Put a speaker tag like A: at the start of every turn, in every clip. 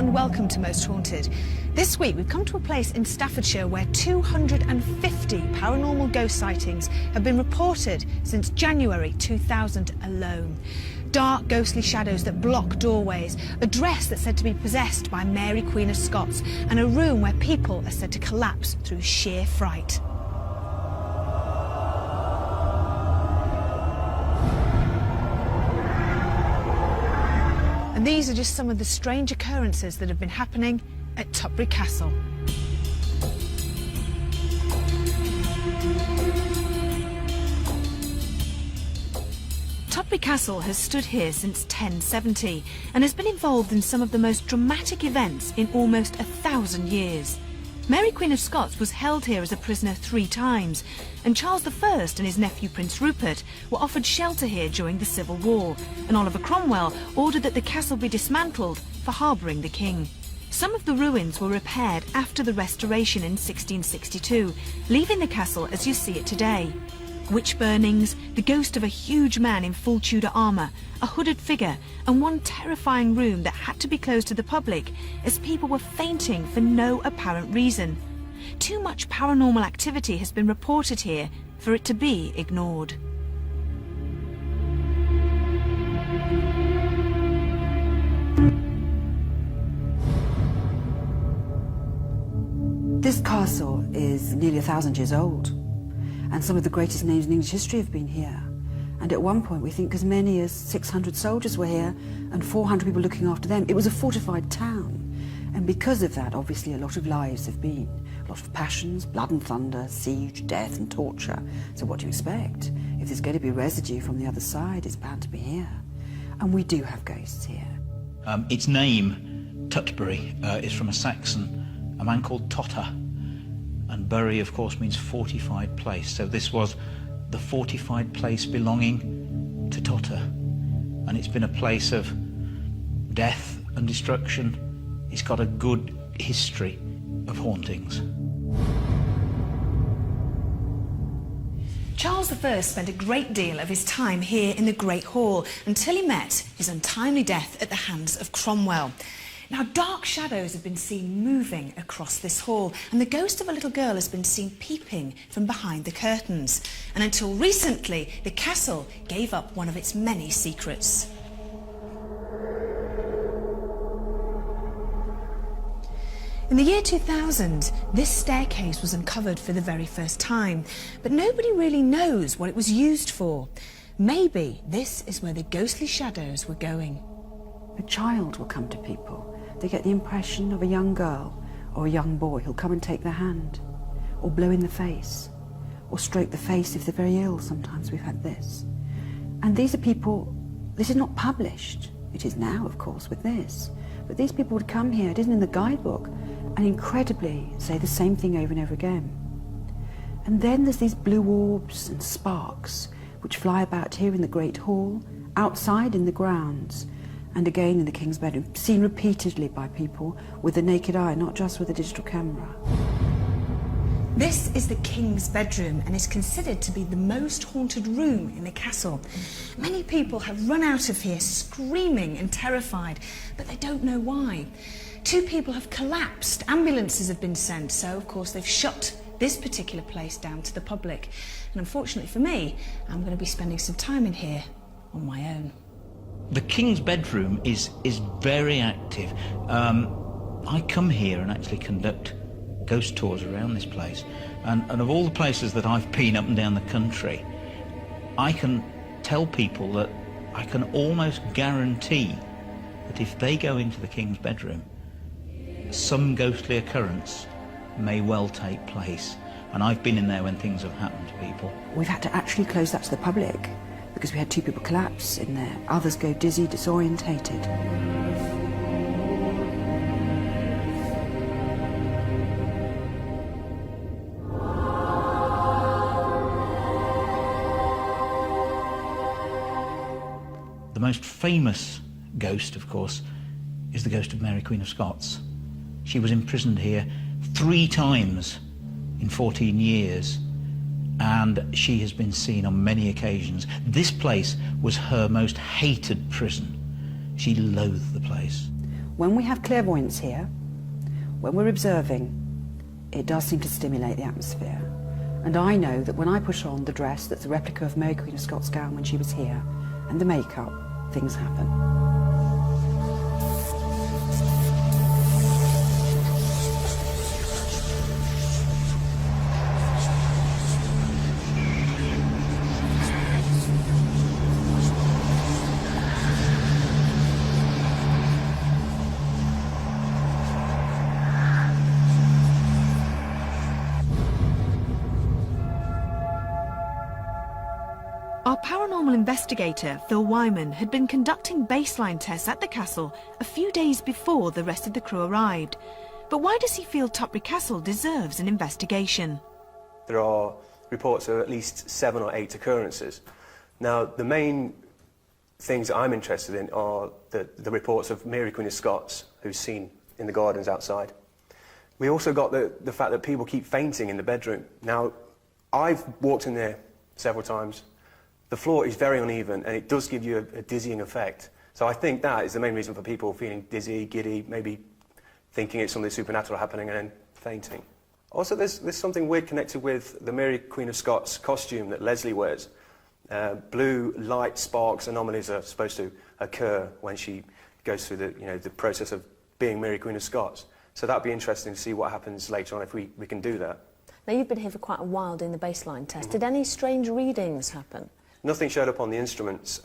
A: and welcome to Most Haunted. This week we've come to a place in Staffordshire where 250 paranormal ghost sightings have been reported since January 2000 alone. Dark, ghostly shadows that block doorways, a dress that's said to be possessed by Mary, Queen of Scots, and a room where people are said to collapse through sheer fright. And these are just some of the strange occurrences that have been happening at Tutbury Castle. Tutbury Castle has stood here since 1070 and has been involved in some of the most dramatic events in almost 1,000 years. Mary Queen of Scots was held here as a prisoner 3 times, and Charles I and his nephew Prince Rupert were offered shelter here during the Civil War, and Oliver Cromwell ordered that the castle be dismantled for harbouring the king. Some of the ruins were repaired after the restoration in 1662, leaving the castle as you see it today. Witch burnings, the ghost of a huge man in full Tudor armour, a hooded figure, and one terrifying room that had to be closed to the public as people were fainting for no apparent reason. Too much paranormal activity has been reported here for it to be ignored.
B: This castle is nearly 1,000 years old. And some of the greatest names in English history have been here. And at one point we think as many as 600 soldiers were here and 400 people looking after them. It was a fortified town. And because of that, obviously a lot of lives have been. A lot of passions, blood and thunder, siege, death and torture. So what do you expect? If there's going to be residue from the other side, it's bound to be here. And we do have ghosts here.
C: Its name, Tutbury, is from a Saxon, a man called Totter. And bury, of course, means fortified place. So this was the fortified place belonging to Totter. And it's been a place of death and destruction. It's got a good history of hauntings.
A: Charles I spent a great deal of his time here in the Great Hall until he met his untimely death at the hands of Cromwell. Now, dark shadows have been seen moving across this hall, and the ghost of a little girl has been seen peeping from behind the curtains. And until recently, the castle gave up one of its many secrets. In the year 2000, this staircase was uncovered for the very first time, but nobody really knows what it was used for. Maybe this is where the ghostly shadows were going.
B: A child will come to people. They get the impression of a young girl or a young boy who'll come and take their hand, or blow in the face, or stroke the face if they're very ill. Sometimes we've had this. And these are people, this is not published. It is now, of course, with this. But these people would come here, it isn't in the guidebook, and incredibly say the same thing over and over again. And then there's these blue orbs and sparks which fly about here in the Great Hall, outside in the grounds, and again in the King's bedroom, seen repeatedly by people with the naked eye, not just with a digital camera.
A: This is the King's bedroom and is considered to be the most haunted room in the castle. Many people have run out of here screaming and terrified, but they don't know why. 2 people have collapsed, ambulances have been sent, so of course they've shut this particular place down to the public. And unfortunately for me, I'm going to be spending some time in here on my own.
C: The King's bedroom is very active. I come here and actually conduct ghost tours around this place. And of all the places that I've been up and down the country, I can tell people that I can almost guarantee that if they go into the King's bedroom, some ghostly occurrence may well take place. And I've been in there when things have happened to people.
B: We've had to actually close that to the public because we had 2 people collapse in there. Others go dizzy, disorientated.
C: The most famous ghost, of course, is the ghost of Mary, Queen of Scots. She was imprisoned here 3 times in 14 years, and she has been seen on many occasions. This place was her most hated prison. She loathed the place.
B: when we have clairvoyance here, when we're observing, it does seem to stimulate the atmosphere. And I know that when I put on the dress that's a replica of Mary Queen of Scots' gown when she was here, and the makeup, things happen.
A: Our paranormal investigator, Phil Wyman, had been conducting baseline tests at the castle a few days before the rest of the crew arrived. But why does he feel Tutbury Castle deserves an investigation?
D: There are reports of at least 7 or 8 occurrences. Now, the main things that I'm interested in are the reports of Mary Queen of Scots, who's seen in the gardens outside. We also got the fact that people keep fainting in the bedroom. Now, I've walked in there several times. The floor is very uneven, and it does give you a dizzying effect. So I think that is the main reason for people feeling dizzy, giddy, maybe thinking it's something supernatural happening and then fainting. Also, there's something weird connected with the Mary Queen of Scots costume that Lesley wears. Blue light sparks anomalies are supposed to occur when she goes through the process of being Mary Queen of Scots. So that'd be interesting to see what happens later on if we can do that.
E: Now, you've been here for quite a while doing the baseline test. Did any strange readings happen?
D: Nothing showed up on the instruments.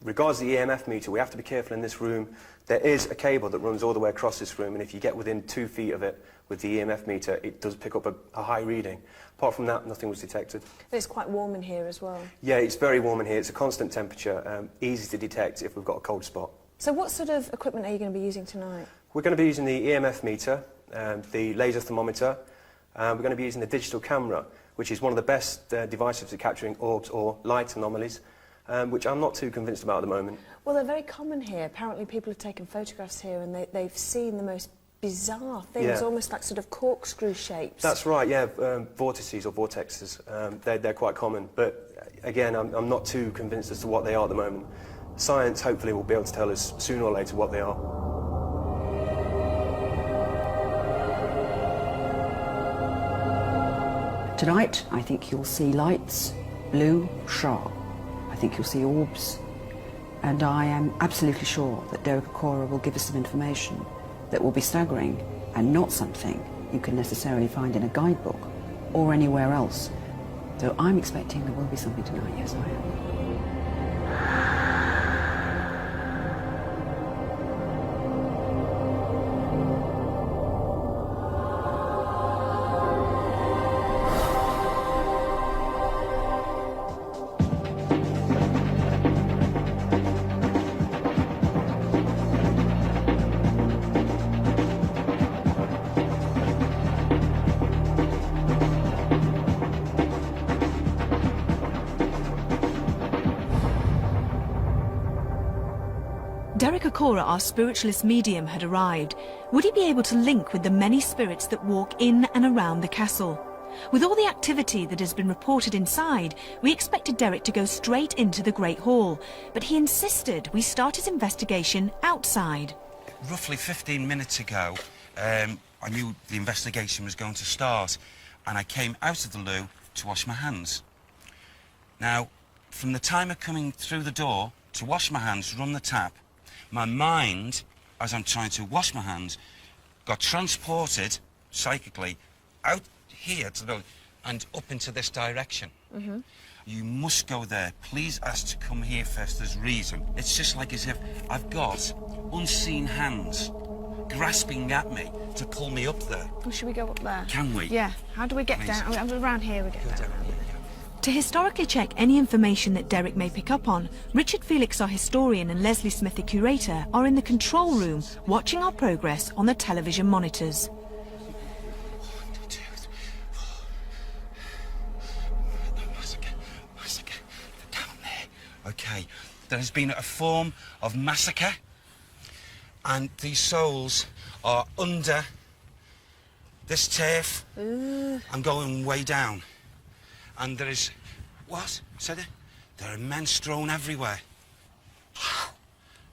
D: Regards the EMF meter, we have to be careful in this room. There is a cable that runs all the way across this room, and if you get within 2 feet of it with the EMF meter, it does pick up a high reading. Apart from that, nothing was detected.
E: It's quite warm in here as well.
D: Yeah, it's very warm in here. It's a constant temperature, easy to detect if we've got a cold spot.
E: So what sort of equipment are you going to be using tonight?
D: We're going to be using the EMF meter, the laser thermometer. We're going to be using the digital camera, which is one of the best devices for capturing orbs or light anomalies, which I'm not too convinced about at the moment.
E: Well, they're very common here. Apparently people have taken photographs here and they've seen the most bizarre things, almost like sort of corkscrew shapes.
D: That's right, yeah, vortices or vortexes. They're quite common, but again, I'm not too convinced as to what they are at the moment. Science hopefully will be able to tell us sooner or later what they are.
B: Tonight, I think you'll see lights, blue, sharp. I think you'll see orbs. And I am absolutely sure that Derek Okora will give us some information that will be staggering and not something you can necessarily find in a guidebook or anywhere else. So I'm expecting there will be something tonight, yes I am.
A: Derek Okora, our spiritualist medium, had arrived. Would he be able to link with the many spirits that walk in and around the castle? With all the activity that has been reported inside, we expected Derek to go straight into the Great Hall, but he insisted we start his investigation outside.
F: Roughly 15 minutes ago, I knew the investigation was going to start, and I came out of the loo to wash my hands. Now, from the time of coming through the door to wash my hands, run the tap, my mind, as I'm trying to wash my hands, got transported psychically out here to the and up into this direction. Mm-hmm. You must go there. Please ask to come here first. There's reason. It's just like as if I've got unseen hands grasping at me to pull me up there.
E: Well, should we go up there?
F: Can we?
E: Yeah. How do we get down? Around here we get down.
A: To historically check any information that Derek may pick up on, Richard Felix, our historian, and Lesley Smith, the curator, are in the control room watching our progress on the television monitors.
F: 1, 2, 3, 4. Massacre. Down there. Okay. There has been a form of massacre, and these souls are under this turf. I'm going way down. And there is... What? Said it? There are men strewn everywhere.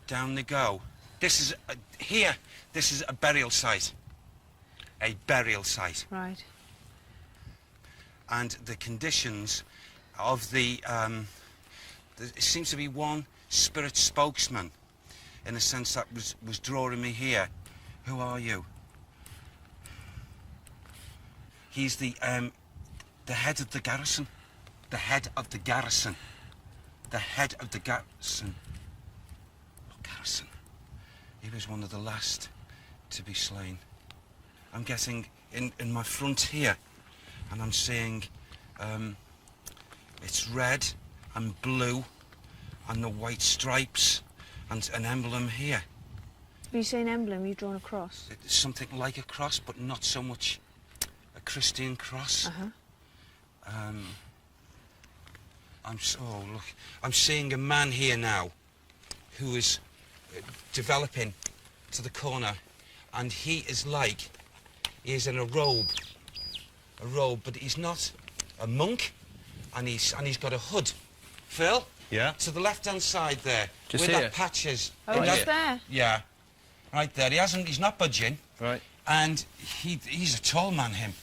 F: Down they go. This is here. This is a burial site. A burial site.
E: Right.
F: And the conditions of the it seems to be one spirit spokesman, in a sense that was drawing me here. Who are you? He's the head of the garrison. The head of the garrison. The head of the garrison. Oh, garrison. He was one of the last to be slain. I'm getting in my front here, and I'm seeing it's red and blue and the white stripes and an emblem here.
E: When you say an emblem, you've drawn a cross?
F: It's something like a cross, but not so much a Christian cross. I'm seeing a man here now who is developing to the corner, and he is in a robe, but he's not a monk, and he's got a hood. Phil?
D: Yeah?
F: To the left-hand side there,
D: Just
F: where
D: here?
F: that patch is.
E: Oh, just there?
F: Yeah, right there. He's not budging.
D: Right.
F: And he's a tall man, him.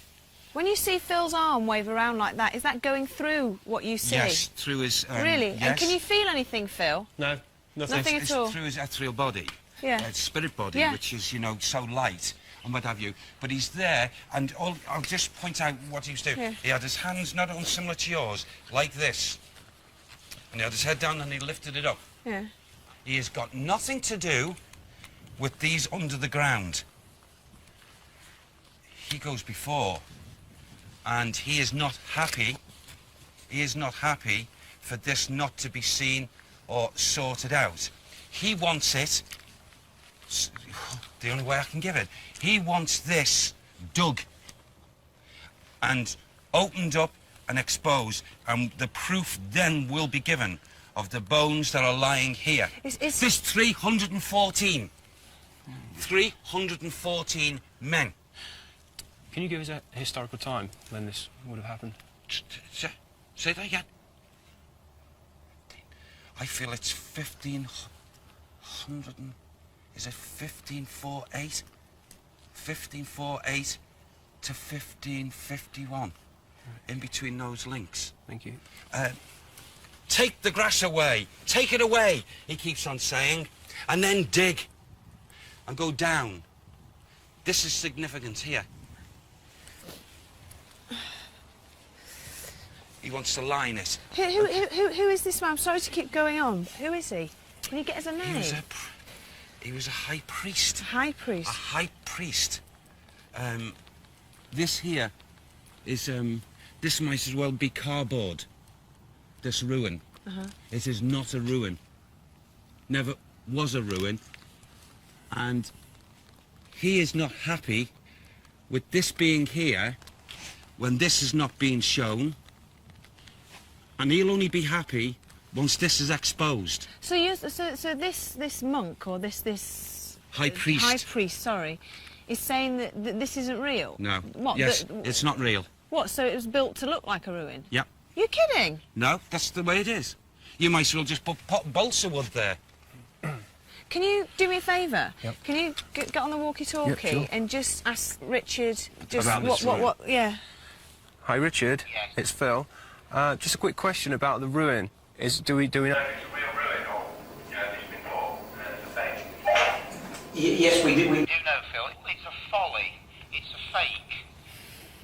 E: When you see Phil's arm wave around like that, is that going through what you see?
F: Yes, through his...
E: Really?
F: Yes.
E: And can you feel anything, Phil?
D: No, nothing.
E: Nothing at
F: It's
E: all?
F: through his ethereal body.
E: Yeah.
F: Spirit body,
E: Yeah.
F: which is, you know, so light and what have you. But he's there, and I'll just point out what he was doing.
E: Yeah.
F: He had his hands not unsimilar to yours, like this. And he had his head down and he lifted it up.
E: Yeah.
F: He has got nothing to do with these under the ground. He goes before, and he is not happy. He is not happy for this not to be seen or sorted out. He wants it, the only way I can give it, he wants this dug and opened up and exposed, and the proof then will be given of the bones that are lying here. There's 314. 314 men.
G: Can you give us a historical time when this would have happened?
F: Say that again. I feel it's 1500. Is it 1548? 1548 to 1551. In between those links.
G: Thank you.
F: Take the grass away. Take it away, he keeps on saying. And then dig. And go down. This is significant here. He wants to line it.
E: Who is this man? I'm sorry to keep going on. Who is he? Can you get us a name?
F: He was a high priest.
E: A high priest?
F: A high priest. This here is, this might as well be cardboard. This ruin. It is not a ruin. Never was a ruin. And he is not happy with this being here when this is not being shown. And he'll only be happy once this is exposed.
E: So this monk or this
F: high priest,
E: sorry, is saying that this isn't real.
F: No.
E: What?
F: Yes, it's not real.
E: What? So it was built to look like a ruin?
F: Yep.
E: You're kidding?
F: No, that's the way it is. You might as well just put balsa wood there.
E: Can you do me a favour?
G: Yep.
E: Can you get on the walkie-talkie
G: Yep, sure.
E: and just ask Richard just
F: About this
E: what? Yeah.
H: Hi, Richard.
F: Yes.
H: It's Phil. Just a quick question about the ruin. Do we know?
I: It's a real ruin, or it's been bought as a fake.
C: Yes, we do. We
I: You know, Phil, it's a folly. It's a fake.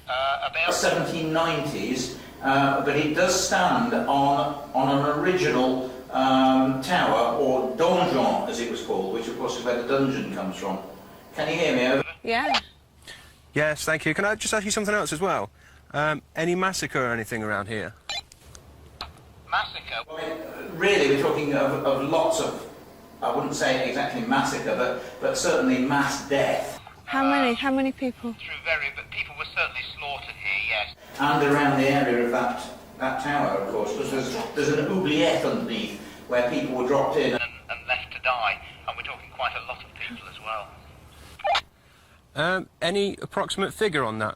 I: About
C: 1790s, but it does stand on an original tower, or donjon as it was called, which of course is where the dungeon comes from. Can you hear me? Over?
E: Yeah.
H: Yes, thank you. Can I just ask you something else as well? Any massacre or anything around here?
I: massacre.
C: I mean, really, we're talking of lots of, I wouldn't say exactly massacre, but certainly mass death.
E: How many people?
I: But people were certainly slaughtered here, yes.
C: And around the area of that tower, of course, because there's an oubliette underneath where people were dropped in
I: And left to die, and we're talking quite a lot of people as well.
H: Any approximate figure on that?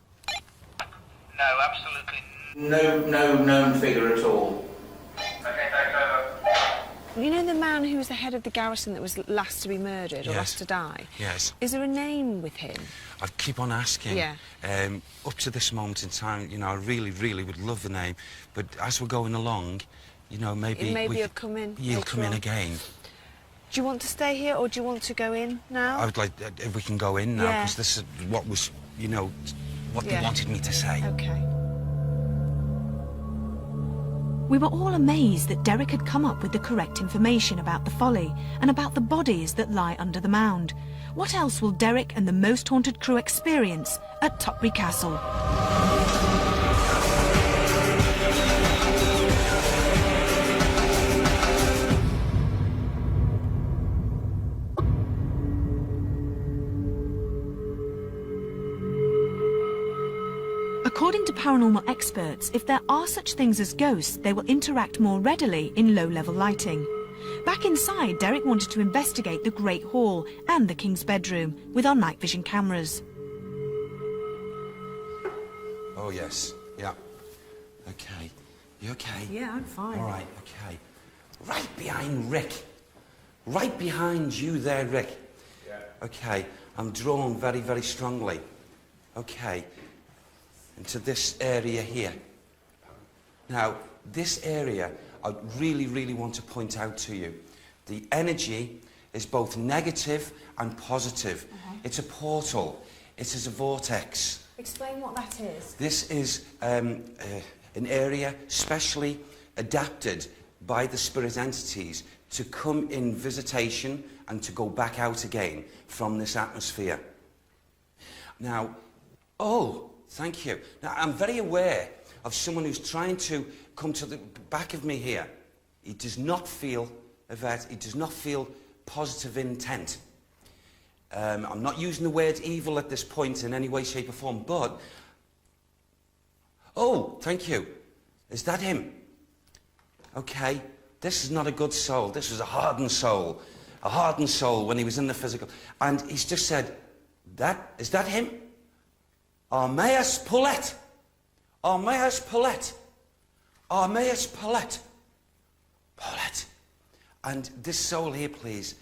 I: No, absolutely.
C: no known figure at all.
I: Okay, thanks, over.
E: You know the man who was the head of the garrison that was last to be murdered or
F: Yes.
E: last to die?
F: Yes.
E: Is there a name with him?
F: I keep on asking.
E: Yeah.
F: Up to this moment in time, you know, I really, really would love the name, but as we're going along, you know, maybe...
E: He'll come in.
F: He'll come in again.
E: Do you want to stay here or do you want to go in now?
F: I would like, if we can go in now,
E: Yeah.
F: because this is what was, you know, what
E: Yeah.
F: they wanted me to say.
E: OK.
A: We were all amazed that Derek had come up with the correct information about the folly and about the bodies that lie under the mound. What else will Derek and the most haunted crew experience at Tutbury Castle? According to paranormal experts, if there are such things as ghosts, they will interact more readily in low-level lighting. Back inside, Derek wanted to investigate the Great Hall and the King's bedroom with our night vision cameras.
F: Oh, yes. Yeah. OK. You OK?
E: Yeah, I'm fine.
F: All right, OK. Right behind Rick. Right behind you there, Rick. Yeah. OK. I'm drawn very, very strongly. OK. Into this area here. Now, this area, I really, really want to point out to you. The energy is both negative and positive. It's a portal. It is a vortex.
E: Explain what that is.
F: This is an area specially adapted by the spirit entities to come in visitation and to go back out again from this atmosphere. Now, thank you. Now, I'm very aware of someone who's trying to come to the back of me here. He does not feel that, he does not feel positive intent. I'm not using the word evil at this point in any way, shape or form, but... Oh, thank you. Is that him? OK. This is not a good soul. This was a hardened soul. A hardened soul when he was in the physical. And he's just said, is that him? Armaeus Paulette. Armaeus Paulette. Armaeus Paulette. Paulette. And this soul here, please,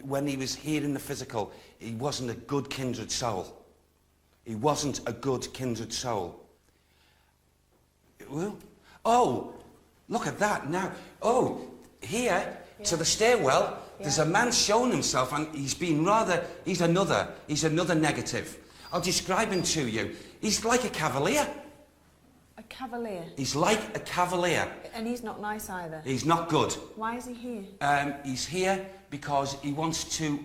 F: when he was here in the physical, he wasn't a good kindred soul. He wasn't a good kindred soul. Well, oh, look at that now. Oh, here, to the stairwell, there's a man showing himself, and he's another negative. I'll describe him to you. He's like a cavalier.
E: A cavalier?
F: He's like a cavalier.
E: And he's not nice either?
F: He's not good.
E: Why is he here?
F: He's here because he wants to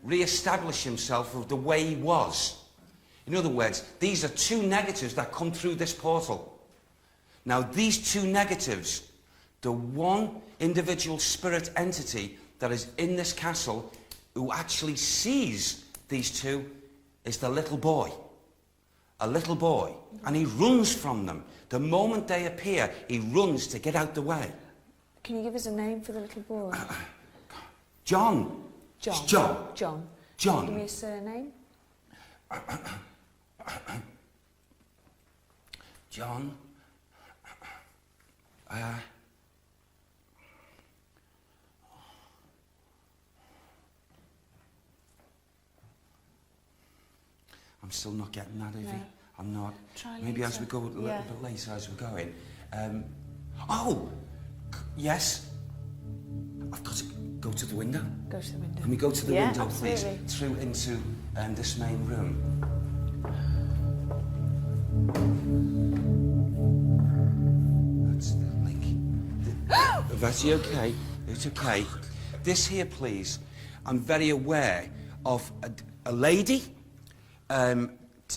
F: re-establish himself of the way he was. In other words, these are two negatives that come through this portal. Now, these two negatives, the one individual spirit entity that is in this castle who actually sees these two is the little boy. A little boy. And he runs from them. The moment they appear, he runs to get out the way.
E: Can you give us a name for the little boy?
F: John.
E: John.
F: It's John.
E: John.
F: John.
E: Give me a surname.
F: John. I'm still not getting that, Evie.
E: No.
F: I'm not.
E: Try
F: Maybe
E: later.
F: as we go a little bit later as we're going. Yes. I've got to go to the window.
E: Go to the window.
F: Can we go to the window,
E: absolutely.
F: please? Through into this main room. That's the link. That's okay. It's okay. This here, please. I'm very aware of a lady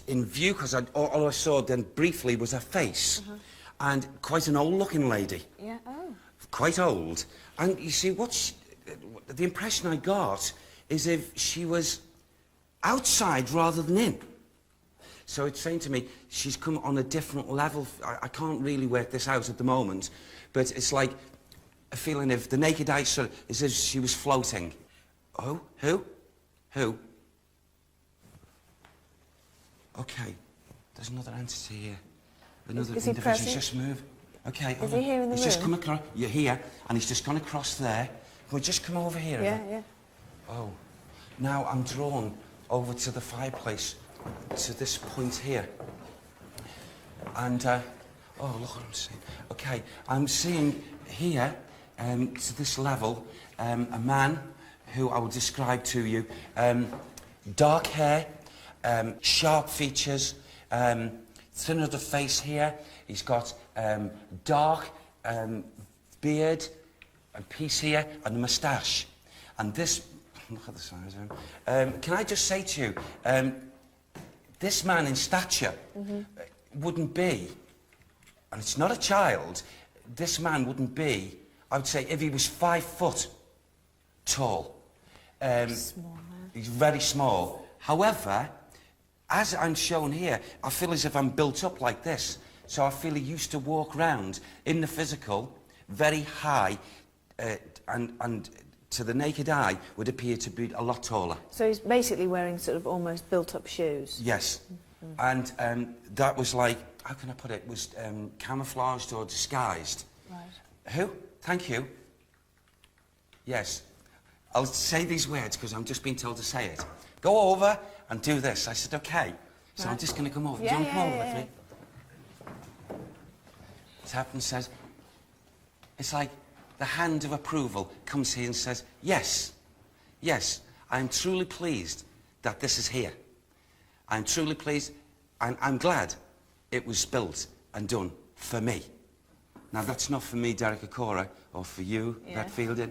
F: in view, because all I saw then briefly was her face. And quite an old-looking lady.
E: Yeah, oh.
F: Quite old. And you see, the impression I got is if she was outside rather than in. So it's saying to me, she's come on a different level. I can't really work this out at the moment, but it's like a feeling of the naked eye, sort of, as if she was floating. Oh, who? Who? Okay, there's another entity here. Another
E: Is he
F: individual
E: present?
F: just moved. Okay.
E: Is he here in the
F: He's just
E: room?
F: come across. You're here, and he's just gone across there. Can we just come over here?
E: Yeah, yeah.
F: Oh. Now I'm drawn over to the fireplace, to this point here. And, oh, look what I'm seeing. Okay, I'm seeing here, to this level, a man who I will describe to you. Dark hair, sharp features, thin of the face here. He's got dark beard, a piece here, and a moustache. And this, look at the size of him. Can I just say to you, this man in stature wouldn't be, and it's not a child, this man wouldn't be, I would say, if he was 5 foot tall.
E: Small man.
F: He's very small. However, as I'm shown here, I feel as if I'm built up like this. So I feel he used to walk round in the physical, very high, and to the naked eye would appear to be a lot taller.
E: So he's basically wearing sort of almost built-up shoes.
F: Yes. And that was like, how can I put it, was camouflaged or disguised.
E: Right.
F: Who? Thank you. Yes. I'll say these words because I'm just being told to say it. Go over and do this. I said, okay. So I'm just going to come over.
E: Yeah,
F: Do you want to come over
E: yeah.
F: with me? Tap and says, it's like the hand of approval comes here and says, yes, yes, I am truly pleased that this is here. I'm truly pleased, and I'm glad it was built and done for me. Now, that's not for me, Derek Okora, or for you, Red Fielding,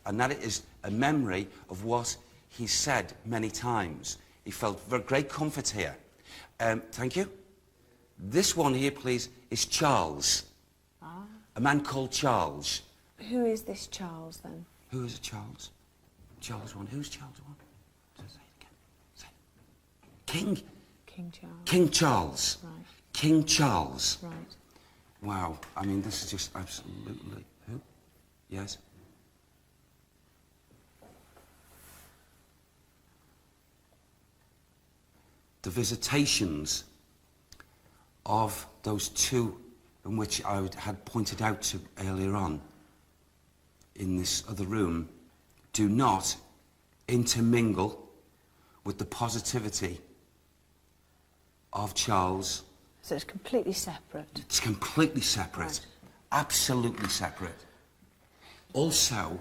F: and that is a memory of what he said many times. He felt great comfort here. Thank you. This one here, please, is Charles. A man called Charles.
E: Who is this Charles, then?
F: Who is a Charles? Charles one. Who's Charles one? Say it again. Say it. King.
E: King Charles.
F: King Charles.
E: Right.
F: King Charles.
E: Right.
F: Wow. I mean, this is just absolutely... Who? Yes. The visitations of those two in which I had pointed out to earlier on in this other room do not intermingle with the positivity of Charles.
E: So it's completely separate.
F: It's completely separate.
E: Right.
F: Absolutely separate. Also,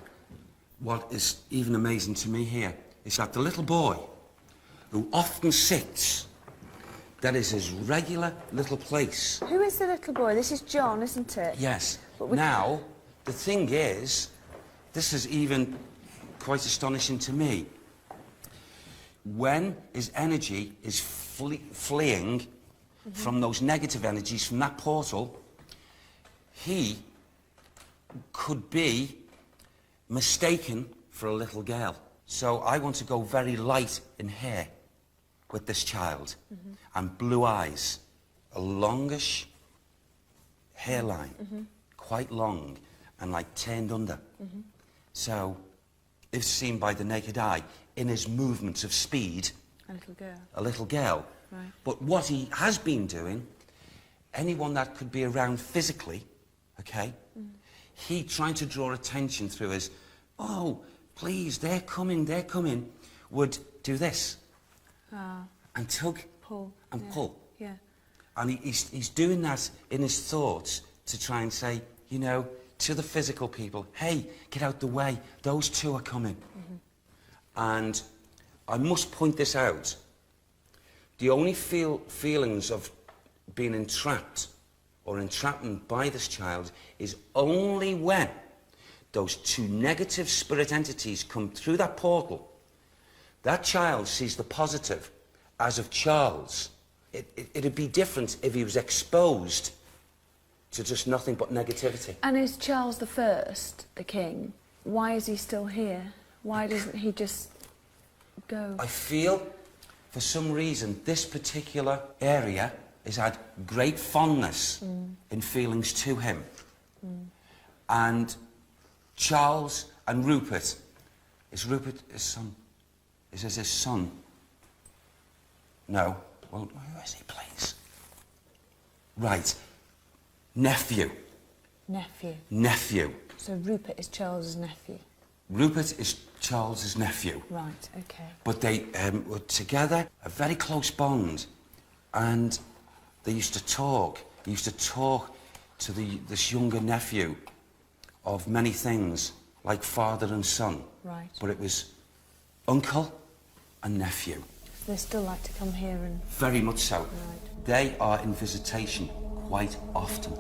F: what is even amazing to me here is that the little boy who often sits, that is his regular little place.
E: Who is the little boy? This is John, isn't it?
F: Yes.
E: But we-
F: Now, the thing is, this is even quite astonishing to me. When his energy is fleeing from those negative energies, from that portal, he could be mistaken for a little girl. So I want to go very light in hair with this child, and blue eyes, a longish hairline, quite long, and like turned under. So, if seen by the naked eye, in his movements of speed,
E: A little girl.
F: a little girl.
E: Right.
F: But what he has been doing, anyone that could be around physically, okay, he trying to draw attention through his, oh, please, they're coming, would do this. And tug
E: Pull.
F: and
E: Yeah.
F: pull.
E: Yeah.
F: And he's doing that in his thoughts to try and say, you know, to the physical people, hey, get out the way, those two are coming. And I must point this out. The only feelings of being entrapped or entrapment by this child is only when those two negative spirit entities come through that portal. That child sees the positive as of Charles. It'd be different if he was exposed to just nothing but negativity.
E: And is Charles the First, the king? Why is he still here? Why doesn't he just go?
F: I feel, for some reason, this particular area has had great fondness in feelings to him. And Charles and Rupert, is Rupert his son? Is this his son? No. Well, who is he, please? Right. Nephew.
E: Nephew.
F: Nephew.
E: So Rupert is Charles's nephew.
F: Rupert is Charles's nephew.
E: Right, okay.
F: But they were together, a very close bond, and they used to talk. He used to talk to this younger nephew of many things, like father and son.
E: Right.
F: But it was uncle and nephew.
E: So they still like to come here and...
F: Very much so.
E: Right.
F: They are in visitation quite often.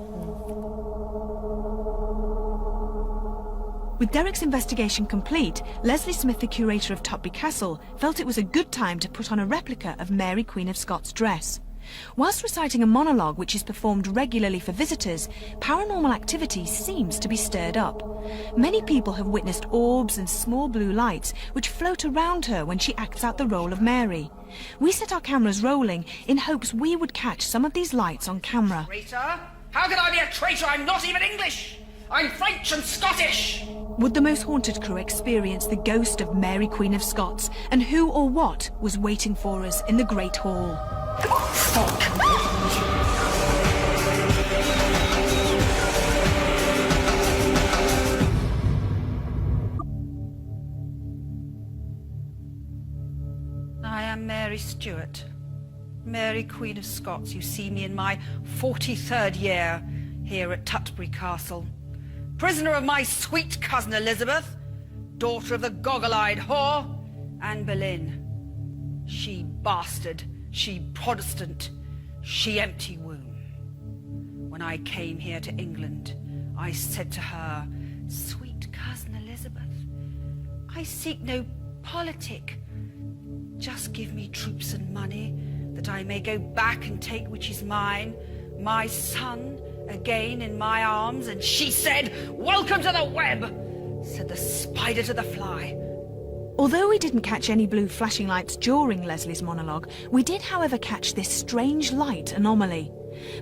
A: With Derek's investigation complete, Lesley Smith, the curator of Tutbury Castle, felt it was a good time to put on a replica of Mary Queen of Scots' dress. Whilst reciting a monologue which is performed regularly for visitors, paranormal activity seems to be stirred up. Many people have witnessed orbs and small blue lights which float around her when she acts out the role of Mary. We set our cameras rolling in hopes we would catch some of these lights on camera.
I: Traitor? How can I be a traitor? I'm not even English! I'm French and Scottish!
A: Would the most haunted crew experience the ghost of Mary Queen of Scots, and who or what was waiting for us in the Great Hall?
J: I am Mary Stuart, Mary Queen of Scots. You see me in my 43rd year here at Tutbury Castle. Prisoner of my sweet cousin Elizabeth, daughter of the goggle-eyed whore, Anne Boleyn. She bastard, she Protestant, she empty womb. When I came here to England, I said to her, sweet cousin Elizabeth, I seek no politic. Just give me troops and money, that I may go back and take which is mine, my son, again in my arms. And she said, welcome to the web, said the spider to the fly.
A: Although we didn't catch any blue flashing lights during Lesley's monologue, we did, however, catch this strange light anomaly.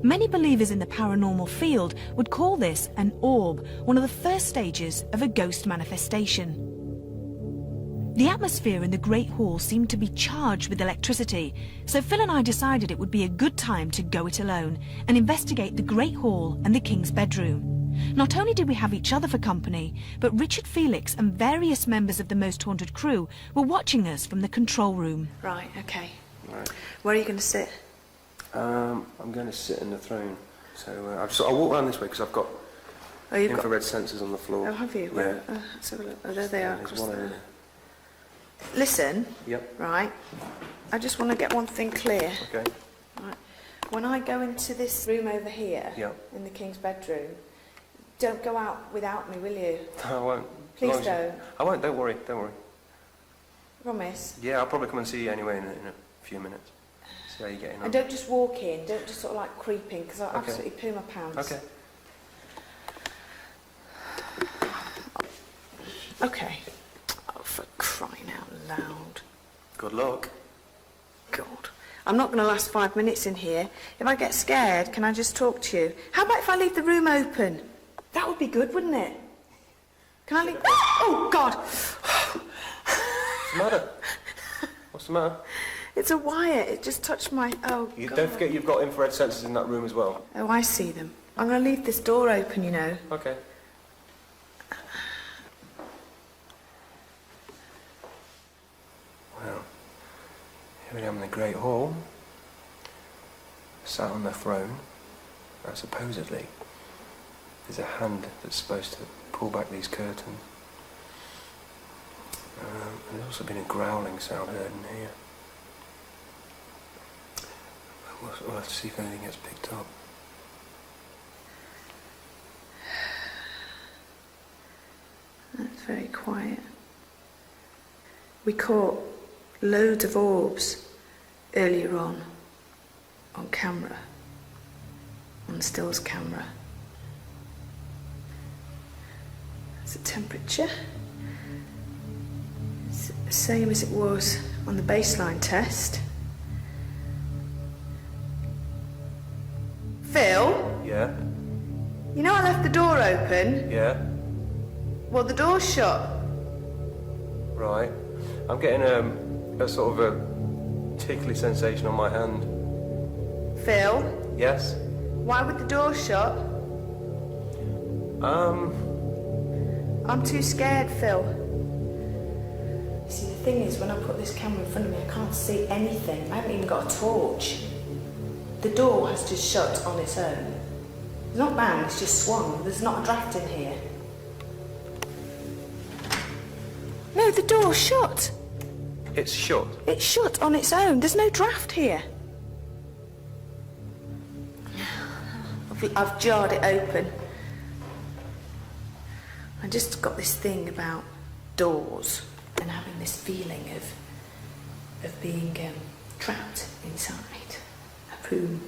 A: Many believers in the paranormal field would call this an orb, one of the first stages of a ghost manifestation. The atmosphere in the Great Hall seemed to be charged with electricity, so Phil and I decided it would be a good time to go it alone and investigate the Great Hall and the King's bedroom. Not only did we have each other for company, but Richard Felix and various members of the Most Haunted crew were watching us from the control room.
E: Right, okay.
D: Right.
E: Where are you going to sit?
D: I'm going to sit in the throne. So I'll walk around this way because I've got infrared sensors on the floor.
E: Oh, have you?
D: Yeah.
E: Well, let's have a look. Oh, there they are.
D: There's one over there.
E: Listen.
D: Yep.
E: Right. I just want to get one thing clear.
D: Okay.
E: Right. When I go into this room over here, in the King's bedroom, don't go out without me, will you?
D: No, I won't.
E: Please don't.
D: I won't, don't worry, don't worry.
E: Promise?
D: Yeah, I'll probably come and see you anyway in a few minutes. See how you're getting on.
E: And don't just walk in, don't just sort of like creep in, because I'll absolutely poo my pants.
D: Okay.
E: Okay. Oh, for crying out loud.
D: Good luck.
E: God. I'm not going to last 5 minutes in here. If I get scared, can I just talk to you? How about if I leave the room open? That would be good, wouldn't it? Can I leave... Oh, God!
D: What's the matter? What's the matter?
E: It's a wire. It just touched my... Oh, God.
D: Don't forget you've got infrared sensors in that room as well.
E: Oh, I see them. I'm going to leave this door open, you know.
D: Okay. Well, here we am in the Great Hall, sat on the throne. Now, supposedly, there's a hand that's supposed to pull back these curtains. And there's also been a growling sound heard in here. We'll have to see if anything gets picked up.
E: That's very quiet. We caught loads of orbs earlier on camera, on Still's camera. That's the temperature. It's the same as it was on the baseline test. Phil?
D: Yeah?
E: You know I left the door open?
D: Yeah?
E: Well, the door's shut.
D: Right. I'm getting a sort of a tickly sensation on my hand.
E: Phil?
D: Yes?
E: Why would the door shut? I'm too scared, Phil. See, the thing is, when I put this camera in front of me, I can't see anything. I haven't even got a torch. The door has just shut on its own. It's not banged, it's just swung. There's not a draft in here. No, the door's shut.
D: It's shut.
E: It's shut on its own. There's no draft here. I've jarred it open. I just got this thing about doors and having this feeling of being trapped inside a room.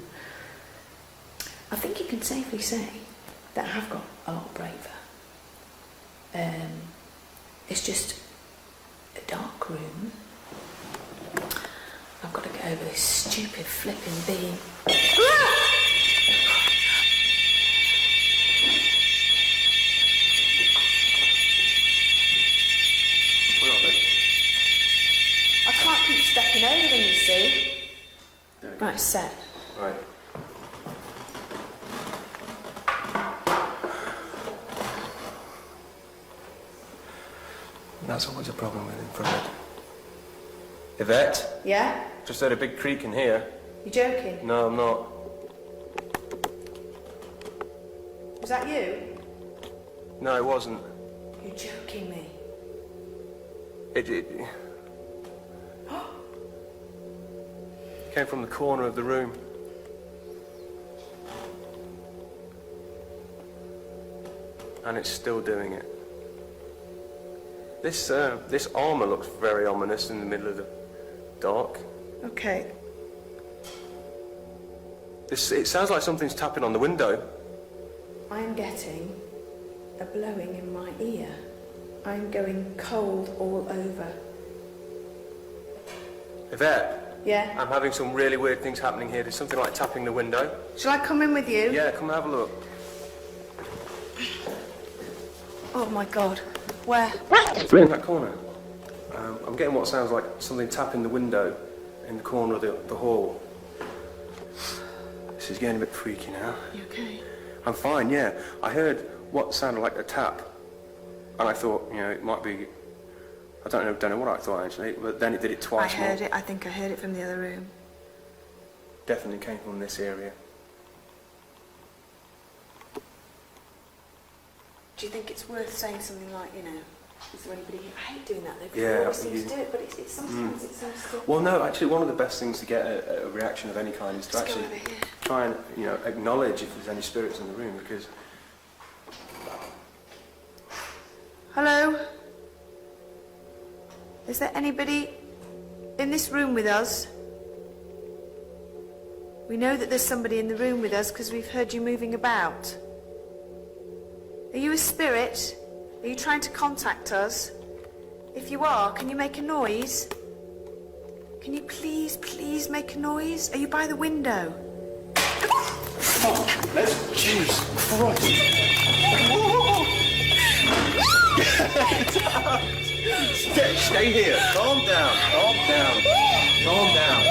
E: I think you can safely say that I have got a lot braver. It's just a dark room. I've got to get over this stupid flipping beam. I can't keep stepping over them, you see. Right, set.
D: Right. That's always a problem with infrared. Yvette?
E: Yeah?
D: Just heard a big creak in here.
E: You joking?
D: No, I'm not.
E: Was that you?
D: No, it wasn't.
E: You're joking me.
D: It came from the corner of the room. And it's still doing it. This armour looks very ominous in the middle of the dark.
E: Okay.
D: It sounds like something's tapping on the window.
E: I'm getting a blowing in my ear. I'm going cold all over.
D: Yvette?
E: Yeah?
D: I'm having some really weird things happening here. There's something like tapping the window.
E: Shall I come in with you?
D: Yeah, come and have a look.
E: Oh my God. Where?
D: In that corner. I'm getting what sounds like something tapping the window in the corner of the hall. This is getting a bit freaky now.
E: You okay?
D: I'm fine, yeah. I heard what sounded like a tap. And I thought, you know, it might be... I don't know what I thought, actually. But then it did it twice more.
E: I heard it. I think I heard it from the other room.
D: Definitely came from this area.
E: Do you think it's worth saying something like, you know, is there anybody here? I hate doing that though, because
D: Yeah,
E: I always seem to do it, but it's sometimes it seems to...
D: Well, no, actually, one of the best things to get a reaction of any kind is to
E: Let's go
D: actually
E: over here.
D: try and, you know, acknowledge if there's any spirits in the room, because...
E: Hello? Is there anybody in this room with us? We know that there's somebody in the room with us because we've heard you moving about. Are you a spirit? Are you trying to contact us? If you are, can you make a noise? Can you please make a noise? Are you by the window?
D: Come on, let's... Jeez, Stay here. Calm down. Calm down. Calm down.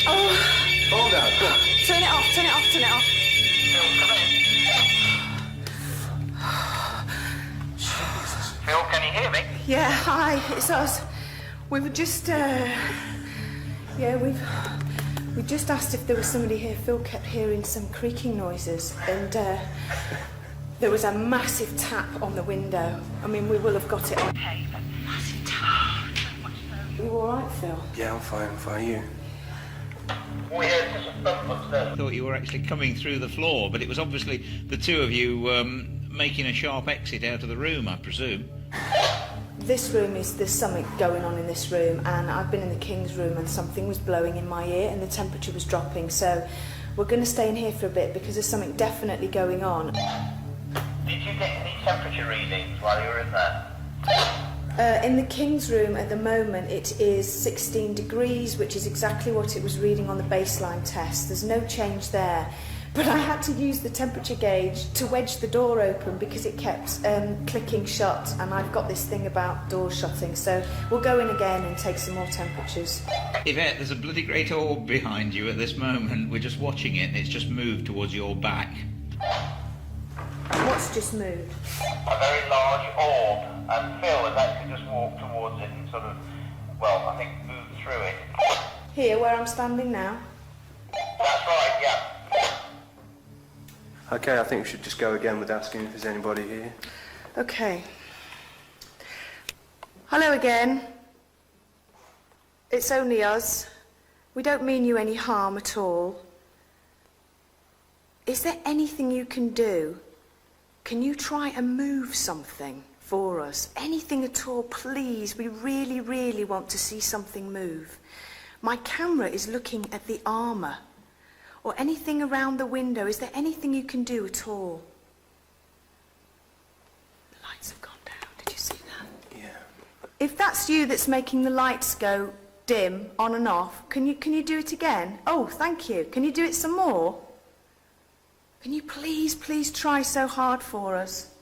E: Oh.
D: Calm down. Come on.
E: Turn it off, turn it off, turn it off.
I: Phil, can you hear me?
E: Yeah, hi, it's us. We were just, we just asked if there was somebody here. Phil kept hearing some creaking noises, and there was a massive tap on the window. I mean, we will have got it on.
J: Hey, a massive tap.
E: Are you all right, Phil?
D: Yeah, I'm fine. You?
I: We heard some thump upstairs.
C: I thought you were actually coming through the floor, but it was obviously the two of you making a sharp exit out of the room, I presume.
E: This room there's something going on in this room, and I've been in the King's room and something was blowing in my ear and the temperature was dropping, so we're going to stay in here for a bit because there's something definitely going on.
I: Did you get any temperature readings while you were in there?
E: In the King's room at the moment it is 16 degrees, which is exactly what it was reading on the baseline test. There's no change there. But I had to use the temperature gauge to wedge the door open because it kept clicking shut, and I've got this thing about door shutting, so we'll go in again and take some more temperatures.
C: Yvette, there's a bloody great orb behind you at this moment. We're just watching it and it's just moved towards your back.
E: What's just moved?
I: A very large orb, and Phil has actually just walked towards it and sort of, well, I think moved through it.
E: Here, where I'm standing now?
I: That's right, yeah.
H: Okay, I think we should just go again with asking if there's anybody here.
E: Okay. Hello again. It's only us. We don't mean you any harm at all. Is there anything you can do? Can you try and move something for us? Anything at all, please. We really, really want to see something move. My camera is looking at the armour. Or anything around the window. Is there anything you can do at all? The lights have gone down. Did you see that?
H: Yeah.
E: If that's you that's making the lights go dim, on and off, can you do it again? Oh, thank you. Can you do it some more? Can you please, please try so hard for us?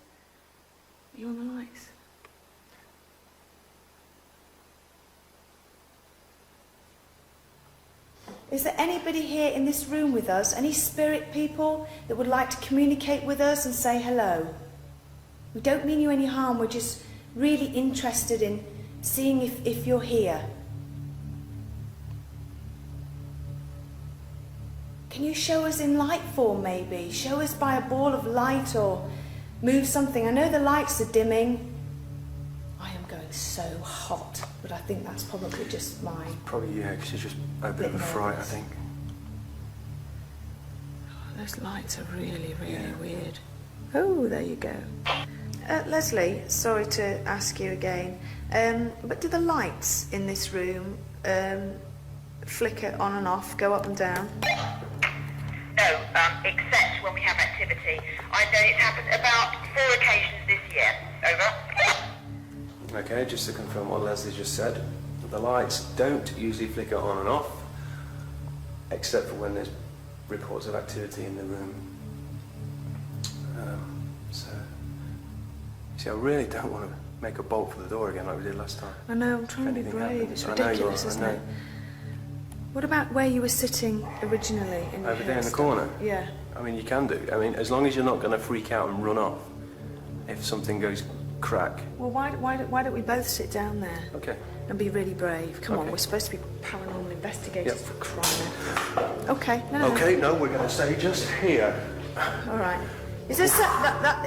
E: Are you on the lights? Is there anybody here in this room with us, any spirit people that would like to communicate with us and say hello? We don't mean you any harm, we're just really interested in seeing if you're here. Can you show us in light form maybe? Show us by a ball of light or move something. I know the lights are dimming. I am going so hot, but I think that's probably just mine.
H: Probably, yeah, because you're just a bit of a fright, I think.
E: Oh, those lights are really, really weird. Oh, there you go. Leslie, sorry to ask you again, but do the lights in this room flicker on and off, go up and down?
K: No, except when we have activity. I know it's happened about 4 occasions this year. Over.
H: Okay, just to confirm what Leslie just said, the lights don't usually flicker on and off, except for when there's reports of activity in the room. So, see, I really don't want to make a bolt for the door again like we did last time.
E: I know, I'm trying to be brave. It's ridiculous, isn't it? What about where you were sitting originally?
H: Over there in the corner?
E: Yeah.
H: I mean, you can do. I mean, as long as you're not going to freak out and run off if something goes crack.
E: Well, why don't we both sit down there?
H: Okay.
E: And be really brave. Come on, we're supposed to be paranormal investigators for crying out. Okay.
H: No, we're going to stay just here.
E: All right. Is there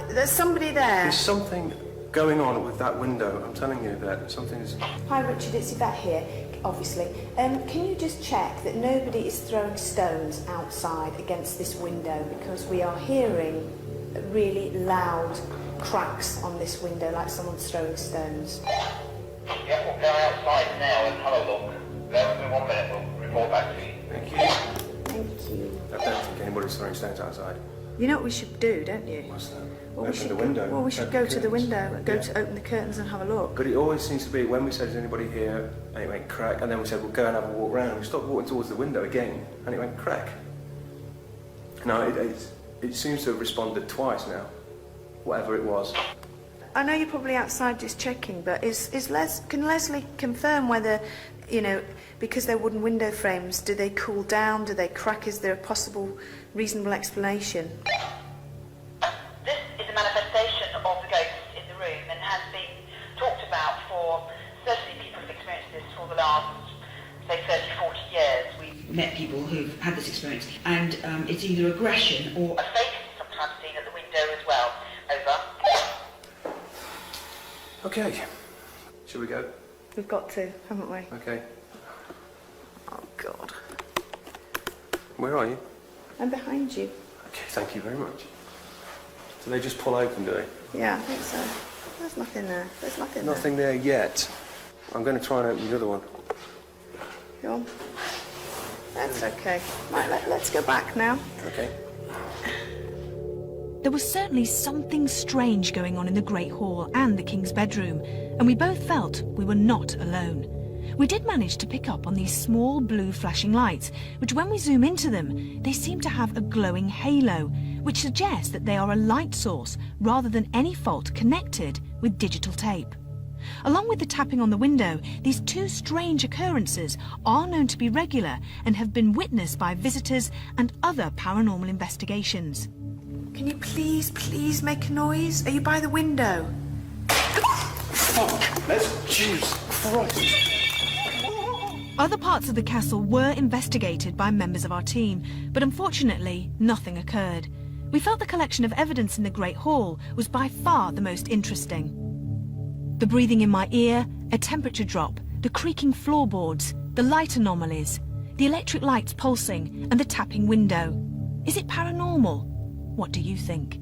E: there's somebody there?
H: There's something going on with that window. I'm telling you that something's...
E: Hi, Richard. It's Yvette here, obviously. Can you just check that nobody is throwing stones outside against this window, because we are hearing really loud cracks on this window, like someone's throwing stones.
I: Yeah, we'll go outside now and have a look. Bear with me 1 minute, we'll report back to you.
H: Thank you.
E: Thank you.
H: I don't think anybody's throwing stones outside.
E: You know what we should do, don't you?
H: What's that?
E: Well,
H: open the window.
E: Well, we should go to the window and go to open the curtains and have a look.
H: But it always seems to be when we said, is anybody here? And it went crack. And then we said, we'll go and have a walk round. We stopped walking towards the window again. And it went crack. No, it seems to have responded twice now. Whatever it was.
E: I know you're probably outside just checking, but can Leslie confirm whether, you know, because they're wooden window frames, do they cool down? Do they crack? Is there a possible, reasonable explanation?
K: This is a manifestation of the ghosts in the room and has been talked about for, certainly people have experienced this for the last, say, 30, 40 years. We've met people who've had this experience, and it's either aggression or a face is sometimes seen at the window as well. Over.
H: Okay. Shall we go?
E: We've got to, haven't we?
H: Okay.
E: Oh, God.
H: Where are you?
E: I'm behind you.
H: Okay, thank you very much. Do they just pull open, do they?
E: Yeah, I think so. There's nothing there. There's nothing there.
H: Nothing there yet. I'm going to try and open the other one.
E: Go on. That's okay. Right, let's go back now.
H: Okay.
A: There was certainly something strange going on in the Great Hall and the King's bedroom, and we both felt we were not alone. We did manage to pick up on these small blue flashing lights, which when we zoom into them, they seem to have a glowing halo, which suggests that they are a light source rather than any fault connected with digital tape. Along with the tapping on the window, these two strange occurrences are known to be regular and have been witnessed by visitors and other paranormal investigations.
E: Can you please make a noise? Are you by the window?
H: Jesus Christ.
A: Other parts of the castle were investigated by members of our team, but unfortunately, nothing occurred. We felt the collection of evidence in the Great Hall was by far the most interesting. The breathing in my ear, a temperature drop, the creaking floorboards, the light anomalies, the electric lights pulsing, and the tapping window. Is it paranormal? What do you think?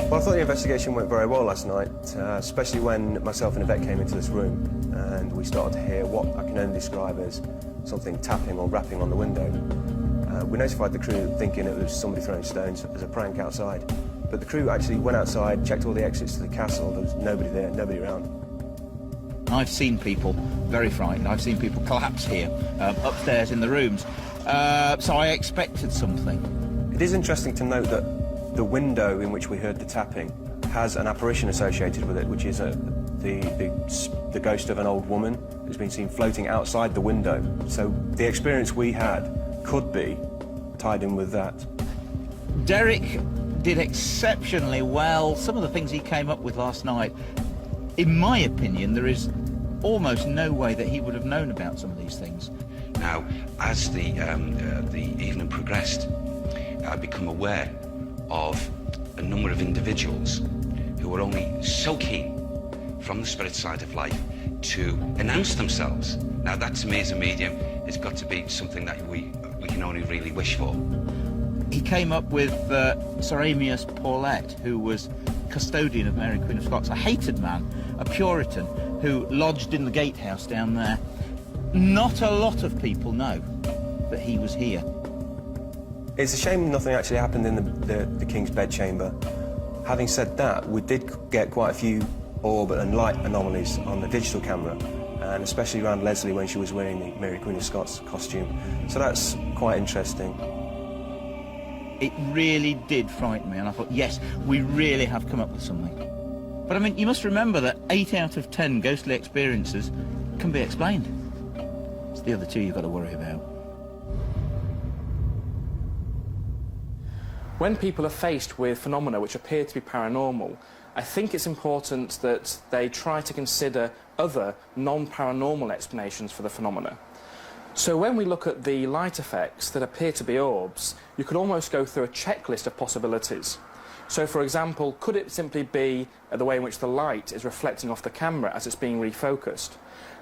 D: Well, I thought the investigation went very well last night, especially when myself and Yvette came into this room and we started to hear what I can only describe as something tapping or rapping on the window. We notified the crew thinking it was somebody throwing stones as a prank outside, but the crew actually went outside, checked all the exits to the castle. There was nobody there, nobody around.
C: I've seen people very frightened. I've seen people collapse here, upstairs in the rooms. So I expected something.
D: It is interesting to note that the window in which we heard the tapping has an apparition associated with it, which is the ghost of an old woman who's been seen floating outside the window. So the experience we had could be tied in with that.
C: Derek did exceptionally well. Some of the things he came up with last night, in my opinion, there is almost no way that he would have known about some of these things.
F: Now, as the evening progressed, I'd become aware of a number of individuals who were only so keen from the spirit side of life to announce themselves. Now that to me as a medium has got to be something that we can only really wish for.
C: He came up with Sir Amias Paulet, who was custodian of Mary Queen of Scots, a hated man, a Puritan, who lodged in the gatehouse down there. Not a lot of people know that he was here.
D: It's a shame nothing actually happened in the King's bedchamber. Having said that, we did get quite a few orb and light anomalies on the digital camera, and especially around Lesley when she was wearing the Mary Queen of Scots costume. So that's quite interesting.
C: It really did frighten me, and I thought, yes, we really have come up with something. But I mean, you must remember that 8 out of 10 ghostly experiences can be explained. It's the other 2 you've got to worry about.
L: When people are faced with phenomena which appear to be paranormal, I think it's important that they try to consider other non-paranormal explanations for the phenomena. So when we look at the light effects that appear to be orbs, you could almost go through a checklist of possibilities. So for example, could it simply be the way in which the light is reflecting off the camera as it's being refocused?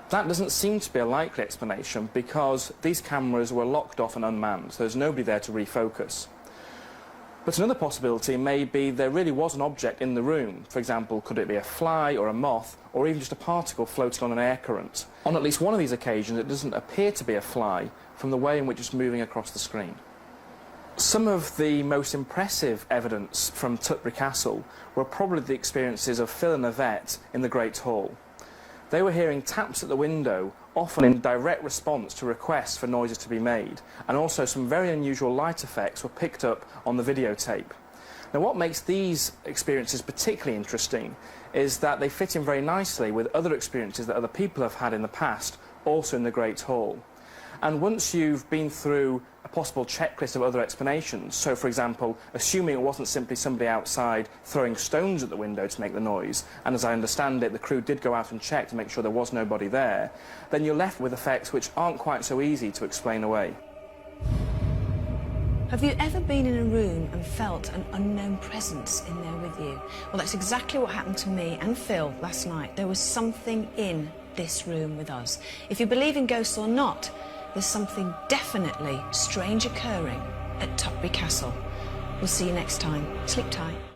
L: That doesn't seem to be a likely explanation because these cameras were locked off and unmanned, so there's nobody there to refocus. But another possibility may be there really was an object in the room. For example, could it be a fly or a moth or even just a particle floating on an air current? On at least one of these occasions it doesn't appear to be a fly from the way in which it's moving across the screen. Some of the most impressive evidence from Tutbury Castle were probably the experiences of Phil and Yvette in the Great Hall. They were hearing taps at the window, often in direct response to requests for noises to be made, and also some very unusual light effects were picked up on the videotape. Now what makes these experiences particularly interesting is that they fit in very nicely with other experiences that other people have had in the past, also in the Great Hall. And once you've been through a possible checklist of other explanations, so for example, assuming it wasn't simply somebody outside throwing stones at the window to make the noise, and as I understand it, the crew did go out and check to make sure there was nobody there, then you're left with effects which aren't quite so easy to explain away.
A: Have you ever been in a room and felt an unknown presence in there with you? Well, that's exactly what happened to me and Phil last night. There was something in this room with us. If you believe in ghosts or not, there's something definitely strange occurring at Tutbury Castle. We'll see you next time. Sleep tight.